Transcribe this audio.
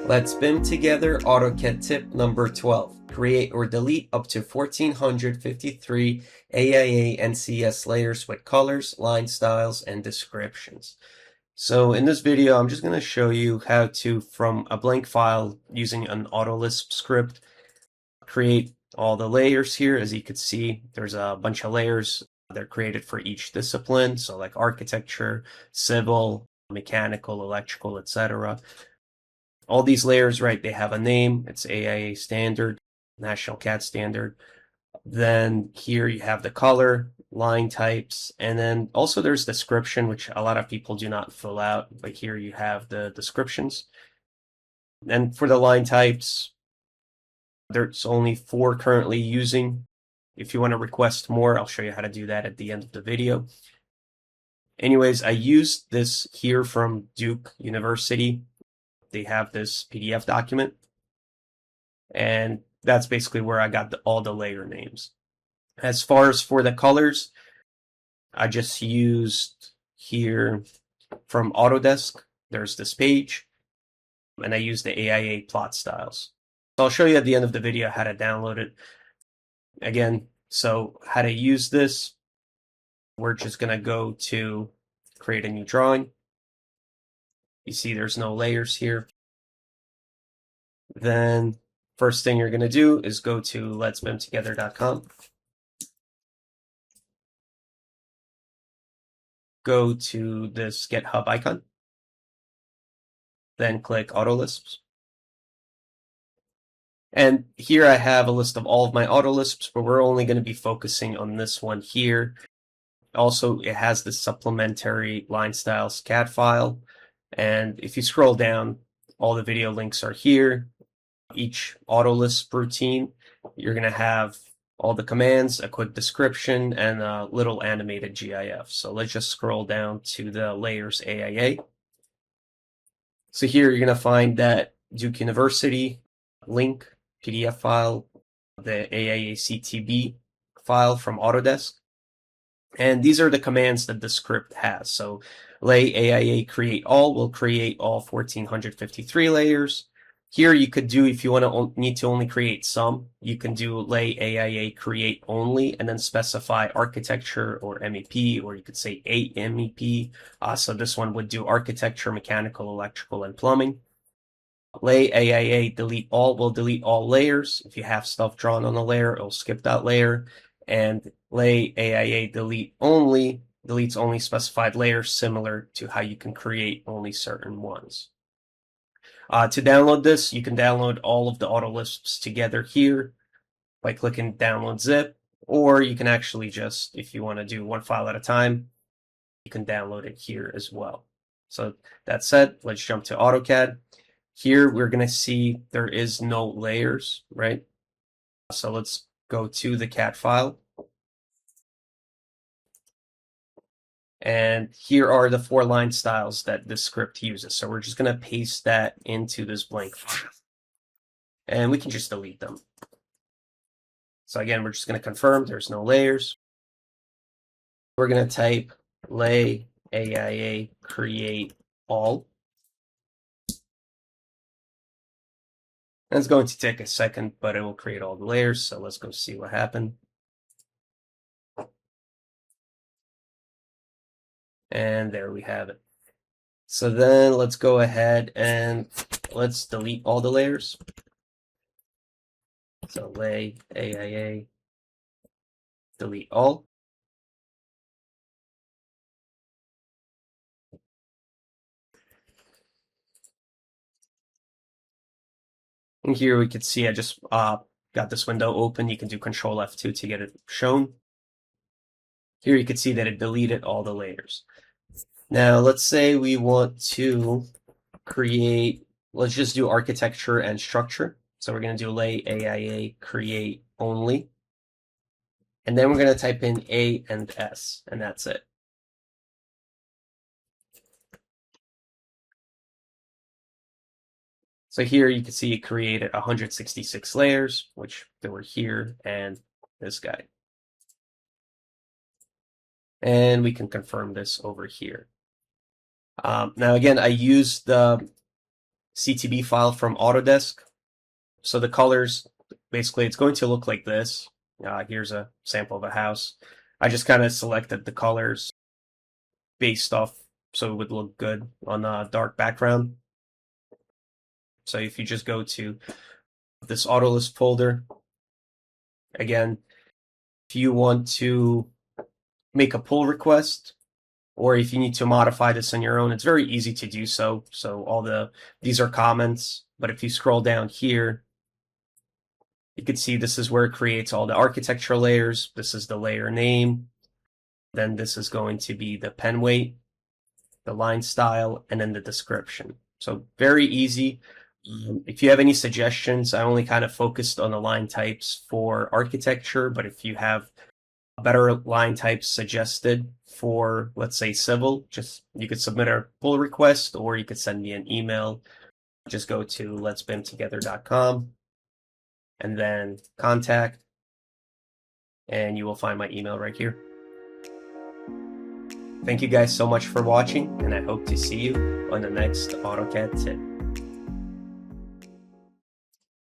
Let's BIM together AutoCAD tip number 12. Create or delete up to 1453 AIA NCS layers with colors, line styles, and descriptions. So in this video, I'm just going to show you how to, from a blank file using an AutoLisp script, create all the layers here. As you can see, there's a bunch of layers. They're created for each discipline. So like architecture, civil, mechanical, electrical, etc. All these layers, right, they have a name. It's AIA standard, National CAD standard. Then here you have the color, line types, and then also there's description, which a lot of people do not fill out, but here you have the descriptions. And for the line types, there's only 4 currently using. If you want to request more, I'll show you how to do that at the end of the video. Anyways, I used this here from Duke University. They have this PDF document, and that's basically where I got all the layer names. As far as for the colors, I just used here from Autodesk. There's this page, and I used the AIA plot styles. So I'll show you at the end of the video how to download it. Again, so how to use this, we're just going to go to create a new drawing. You see there's no layers here. Then first thing you're going to do is go to letsbimtogether.com. Go to this GitHub icon. Then click AutoLisps. And here I have a list of all of my AutoLisps, but we're only going to be focusing on this one here. Also, it has this supplementary Linestyles CAD file. And if you scroll down, all the video links are here. Each AutoLisp routine, you're going to have all the commands, a quick description, and a little animated GIF. So let's just scroll down to the layers AIA. So here you're going to find that Duke University link, PDF file, the AIA CTB file from Autodesk. And these are the commands that the script has. So lay AIA create all will create all 1453 layers. Here you could do, if you need to only create some, you can do lay AIA create only and then specify architecture or MEP, or you could say a MEP. So this one would do architecture, mechanical, electrical, and plumbing. Lay AIA delete all will delete all layers. If you have stuff drawn on a layer, it'll skip that layer. And lay AIA delete only deletes only specified layers, similar to how you can create only certain ones. To download this, you can download all of the AutoLisps together here by clicking download zip, or you can actually just, if you want to do one file at a time, you can download it here as well. So that said, let's jump to AutoCAD. Here we're going to see there is no layers, right? So let's go to the CAD file. And here are the 4 line styles that this script uses. So we're just going to paste that into this blank file. And we can just delete them. So again, we're just going to confirm there's no layers. We're going to type lay AIA create all. And it's going to take a second, but it will create all the layers. So let's go see what happened. And there we have it. So then let's go ahead and let's delete all the layers. So lay AIA delete all. And here we can see I just got this window open. You can do Control F2 to get it shown. Here you can see that it deleted all the layers. Now let's say we want to create, let's just do architecture and structure. So we're going to do lay AIA create only. And then we're going to type in A and S, and that's it. So here you can see it created 166 layers, which they were here, and this guy. And we can confirm this over here. Now again, I used the CTB file from Autodesk. So the colors, basically, it's going to look like this. Here's a sample of a house. I just kind of selected the colors based off so it would look good on a dark background. So if you just go to this Autolist folder, again, if you want to make a pull request, or if you need to modify this on your own, it's very easy to do so. So these are comments, but if you scroll down here, you can see this is where it creates all the architecture layers. This is the layer name. Then this is going to be the pen weight, the line style, and then the description. So very easy. If you have any suggestions, I only kind of focused on the line types for architecture, but if you have better line types suggested for, let's say, civil, you could submit a pull request, or you could send me an email. Just go to letsbimtogether.com and then contact, and you will find my email right here. Thank you guys so much for watching, and I hope to see you on the next AutoCAD tip.